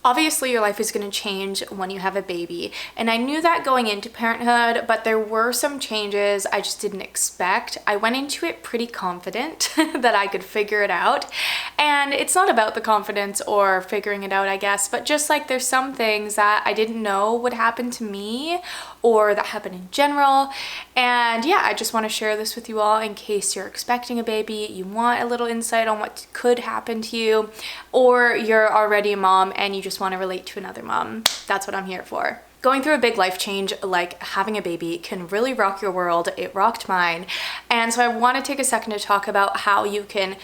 Obviously, your life is going to change when you have a baby, and I knew that going into parenthood, but there were some changes I just didn't expect. I went into it pretty confident that I could figure it out, and it's not about the confidence or figuring it out, I guess, but just like there's some things that I didn't know would happen to me or that happen in general. And yeah, I just want to share this with you all in case you're expecting a baby, you want a little insight on what could happen to you, or you're already a mom and you just want to relate to another mom. That's what I'm here for. Going through a big life change like having a baby can really rock your world. It rocked mine. And so I want to take a second to talk about how you can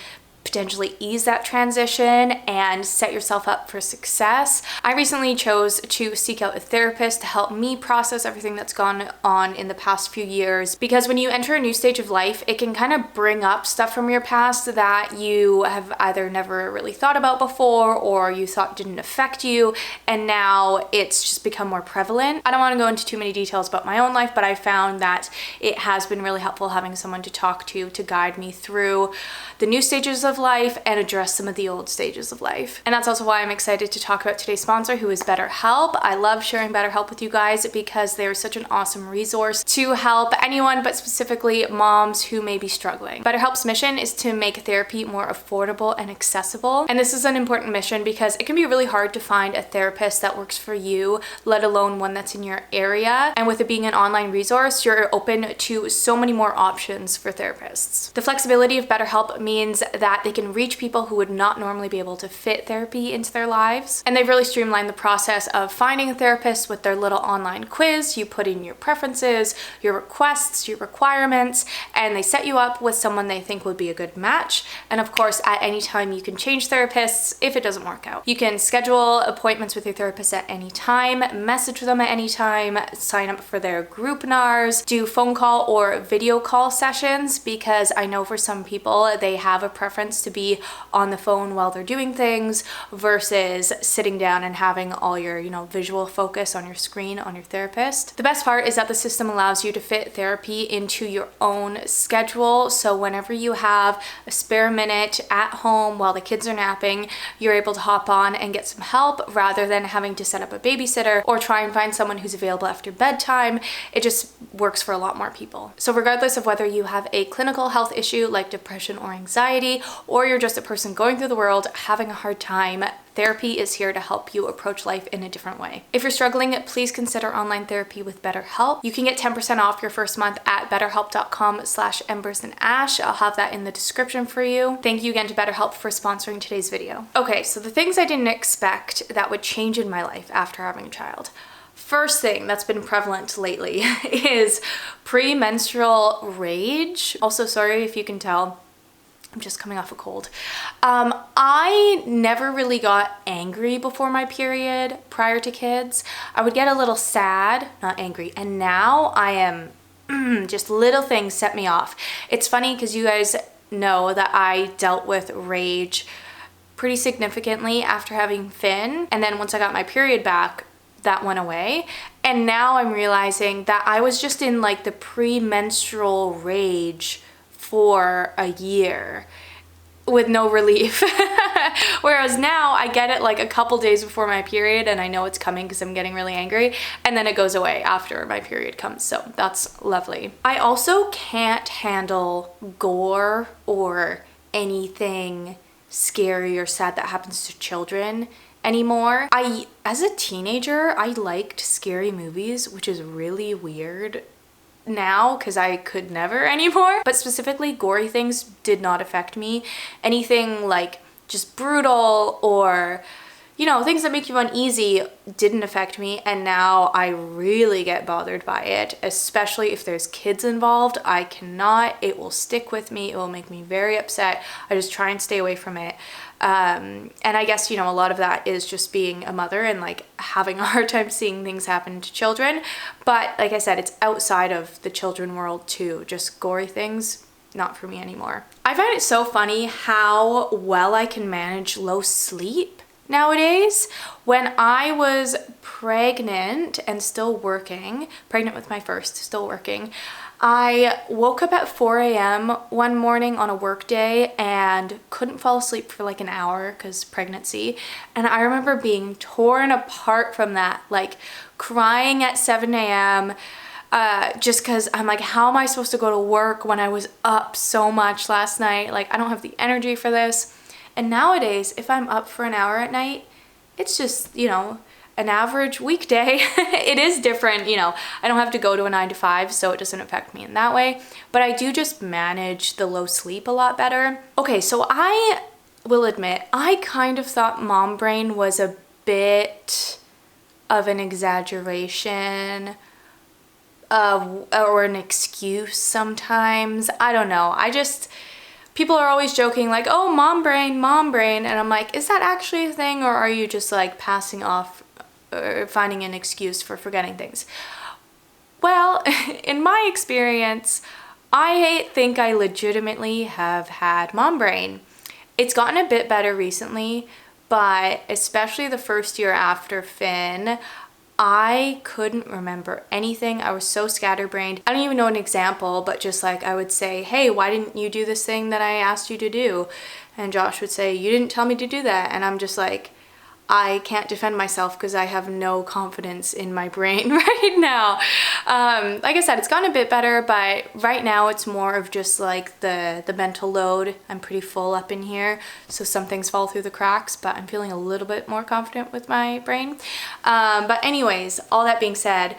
potentially ease that transition and set yourself up for success. I recently chose to seek out a therapist to help me process everything that's gone on in the past few years, because when you enter a new stage of life, it can kind of bring up stuff from your past that you have either never really thought about before or you thought didn't affect you, and now it's just become more prevalent. I don't want to go into too many details about my own life, but I found that it has been really helpful having someone to talk to guide me through the new stages of life and address some of the old stages of life. And that's also why I'm excited to talk about today's sponsor, who is BetterHelp. I love sharing BetterHelp with you guys because they're such an awesome resource to help anyone, but specifically moms who may be struggling. BetterHelp's mission is to make therapy more affordable and accessible. And this is an important mission because it can be really hard to find a therapist that works for you, let alone one that's in your area. And with it being an online resource, you're open to so many more options for therapists. The flexibility of BetterHelp means that they can reach people who would not normally be able to fit therapy into their lives. And they've really streamlined the process of finding a therapist with their little online quiz. You put in your preferences, your requests, your requirements, and they set you up with someone they think would be a good match. And of course, at any time you can change therapists if it doesn't work out. You can schedule appointments with your therapist at any time, message them at any time, sign up for their group NARs, do phone call or video call sessions, because I know for some people they have a preference to be on the phone while they're doing things versus sitting down and having all your, visual focus on your screen on your therapist. The best part is that the system allows you to fit therapy into your own schedule. So whenever you have a spare minute at home while the kids are napping, you're able to hop on and get some help rather than having to set up a babysitter or try and find someone who's available after bedtime. It just works for a lot more people. So regardless of whether you have a clinical health issue like depression or anxiety, or you're just a person going through the world having a hard time, therapy is here to help you approach life in a different way. If you're struggling, please consider online therapy with BetterHelp. You can get 10% off your first month at betterhelp.com/embersandash. I'll have that in the description for you. Thank you again to BetterHelp for sponsoring today's video. Okay, so the things I didn't expect that would change in my life after having a child. First thing that's been prevalent lately is premenstrual rage. Also, sorry if you can tell, I'm just coming off a cold. I never really got angry before my period prior to kids. I would get a little sad, not angry. And now I am, just little things set me off. It's funny because you guys know that I dealt with rage pretty significantly after having Finn. And then once I got my period back, that went away. And now I'm realizing that I was just in like the premenstrual rage for a year with no relief. Whereas now I get it like a couple days before my period and I know it's coming because I'm getting really angry, and then it goes away after my period comes. So that's lovely. I also can't handle gore or anything scary or sad that happens to children anymore. As a teenager, I liked scary movies, which is really weird now because I could never anymore. But specifically, gory things did not affect me. Anything like just brutal or, things that make you uneasy didn't affect me. And now I really get bothered by it, especially if there's kids involved. I cannot. It will stick with me. It will make me very upset. I just try and stay away from it. And I guess, a lot of that is just being a mother and like having a hard time seeing things happen to children. But like I said, it's outside of the children world too. Just gory things, not for me anymore. I find it so funny how well I can manage low sleep nowadays. When I was pregnant and still working, pregnant with my first, still working, I woke up at 4 a.m. one morning on a work day and couldn't fall asleep for like an hour because pregnancy. And I remember being torn apart from that, like crying at 7 a.m. Just because I'm like, how am I supposed to go to work when I was up so much last night? Like, I don't have the energy for this. And nowadays, if I'm up for an hour at night, it's just, you know, an average weekday. It is different, you know, I don't have to go to a 9 to 5, so it doesn't affect me in that way, but I do just manage the low sleep a lot better. Okay, so I will admit, I kind of thought mom brain was a bit of an exaggeration or an excuse sometimes. I don't know. People are always joking like, oh, mom brain, and I'm like, is that actually a thing, or are you just like passing off or finding an excuse for forgetting things? Well, in my experience, I think I legitimately have had mom brain. It's gotten a bit better recently, but especially the first year after Finn, I couldn't remember anything. I was so scatterbrained. I don't even know an example, but just like I would say, hey, why didn't you do this thing that I asked you to do? And Josh would say, you didn't tell me to do that. And I'm just like, I can't defend myself because I have no confidence in my brain right now. Like I said, it's gotten a bit better, but right now it's more of just like the mental load. I'm pretty full up in here, so some things fall through the cracks, but I'm feeling a little bit more confident with my brain. But anyways, all that being said,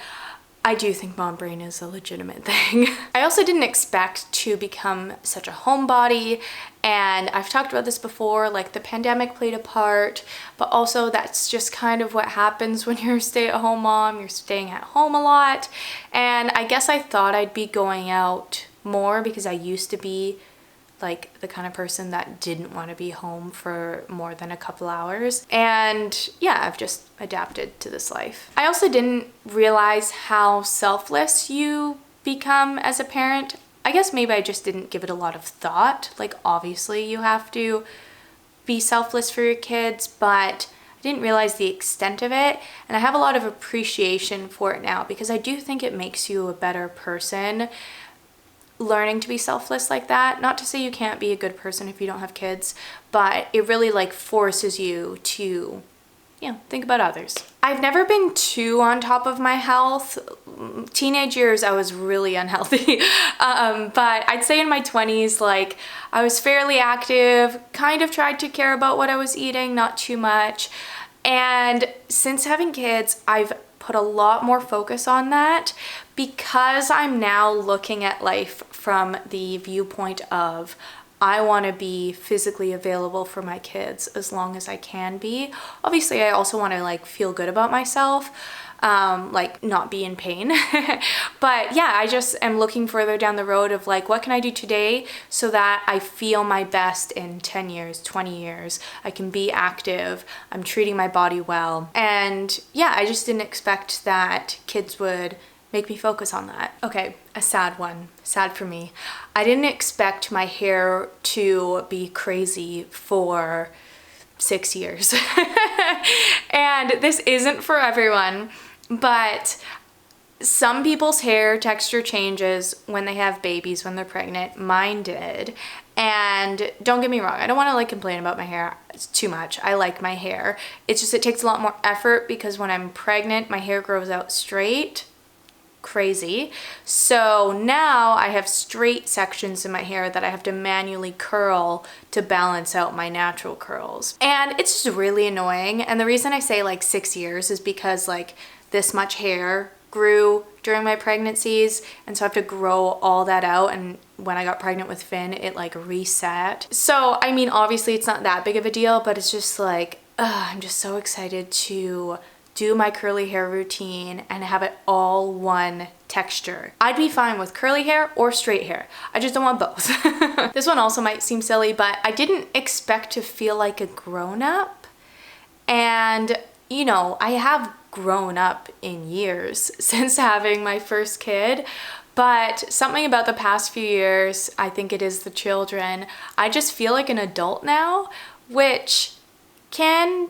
I do think mom brain is a legitimate thing. I also didn't expect to become such a homebody, and I've talked about this before, like the pandemic played a part, but also that's just kind of what happens when you're a stay-at-home mom. You're staying at home a lot, and I guess I thought I'd be going out more because I used to be like the kind of person that didn't want to be home for more than a couple hours. And yeah, I've just adapted to this life. I also didn't realize how selfless you become as a parent. I guess maybe I just didn't give it a lot of thought. Like, obviously you have to be selfless for your kids, but I didn't realize the extent of it. And I have a lot of appreciation for it now because I do think it makes you a better person learning to be selfless like that. Not to say you can't be a good person if you don't have kids, but it really like forces you to, you know, think about others. I've never been too on top of my health. Teenage years, I was really unhealthy. But I'd say in my 20s, like I was fairly active, kind of tried to care about what I was eating, not too much. And since having kids, I've put a lot more focus on that because I'm now looking at life from the viewpoint of I want to be physically available for my kids as long as I can be. Obviously, I also want to like feel good about myself, like not be in pain. But yeah, I just am looking further down the road of like, what can I do today so that I feel my best in 10 years, 20 years, I can be active, I'm treating my body well. And yeah, I just didn't expect that kids would make me focus on that. Okay, a sad one, sad for me. I didn't expect my hair to be crazy for 6 years. And this isn't for everyone, but some people's hair texture changes when they have babies, when they're pregnant. Mine did. And don't get me wrong, I don't want to like complain about my hair. It's too much. I like my hair. It's just it takes a lot more effort because when I'm pregnant, my hair grows out straight. Crazy. So now I have straight sections in my hair that I have to manually curl to balance out my natural curls. And it's just really annoying. And the reason I say like 6 years is because like this much hair grew during my pregnancies, and so I have to grow all that out, and when I got pregnant with Finn it like reset. So I mean, obviously it's not that big of a deal, but it's just like I'm just so excited to do my curly hair routine and have it all one texture. I'd be fine with curly hair or straight hair. I just don't want both. This one also might seem silly, but I didn't expect to feel like a grown-up. And you know, I have grown up in years since having my first kid, but something about the past few years, I think it is the children, I just feel like an adult now, which can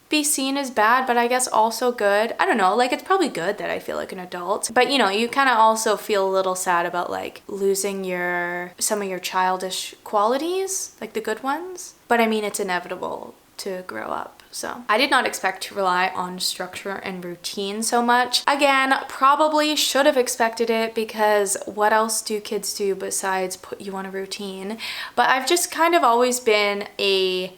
be seen as bad, but I guess also good. I don't know, like it's probably good that I feel like an adult, but you know, you kind of also feel a little sad about like losing some of your childish qualities, like the good ones. But I mean, it's inevitable to grow up. So I did not expect to rely on structure and routine so much. Again, probably should have expected it, because what else do kids do besides put you on a routine? But I've just kind of always been a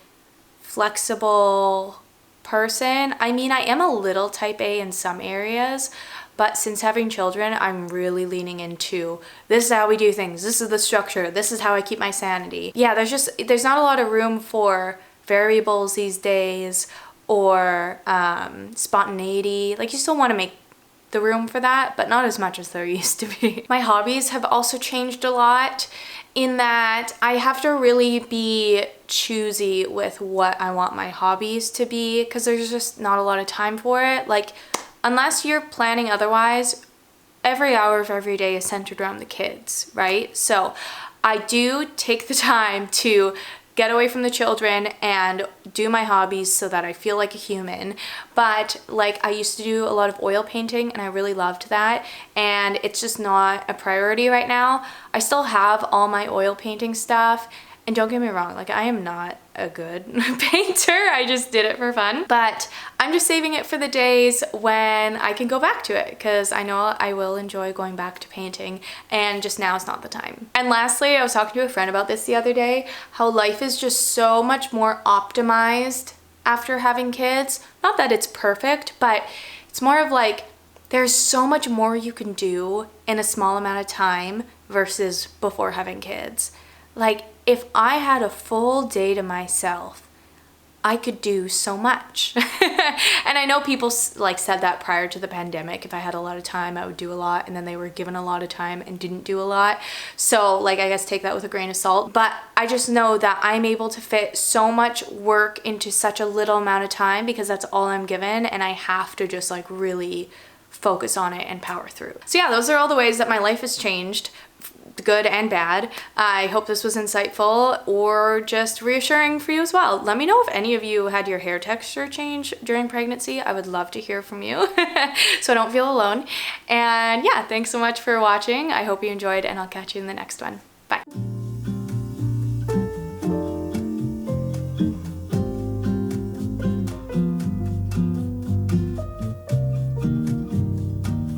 flexible person. I mean, I am a little type A in some areas, but since having children, I'm really leaning into this is how we do things. This is the structure. This is how I keep my sanity. Yeah, there's not a lot of room for variables these days, or spontaneity. Like, you still want to make the room for that, but not as much as there used to be. My hobbies have also changed a lot, in that I have to really be choosy with what I want my hobbies to be, because there's just not a lot of time for it. Like, unless you're planning otherwise, every hour of every day is centered around the kids, right? So I do take the time to get away from the children and do my hobbies so that I feel like a human. But like, I used to do a lot of oil painting and I really loved that, and it's just not a priority right now. I still have all my oil painting stuff, and don't get me wrong, like, I am not a good painter. I just did it for fun. But I'm just saving it for the days when I can go back to it, because I know I will enjoy going back to painting, and just now is not the time. And lastly, I was talking to a friend about this the other day, how life is just so much more optimized after having kids. Not that it's perfect, but it's more of like, there's so much more you can do in a small amount of time versus before having kids. Like, if I had a full day to myself, I could do so much. And I know people like said that prior to the pandemic. If I had a lot of time, I would do a lot, and then they were given a lot of time and didn't do a lot. So like, I guess take that with a grain of salt. But I just know that I'm able to fit so much work into such a little amount of time, because that's all I'm given, and I have to just like really focus on it and power through. So yeah, those are all the ways that my life has changed, good and bad. I hope this was insightful or just reassuring for you as well. Let me know if any of you had your hair texture change during pregnancy. I would love to hear from you so I don't feel alone. And yeah, thanks so much for watching. I hope you enjoyed, and I'll catch you in the next one.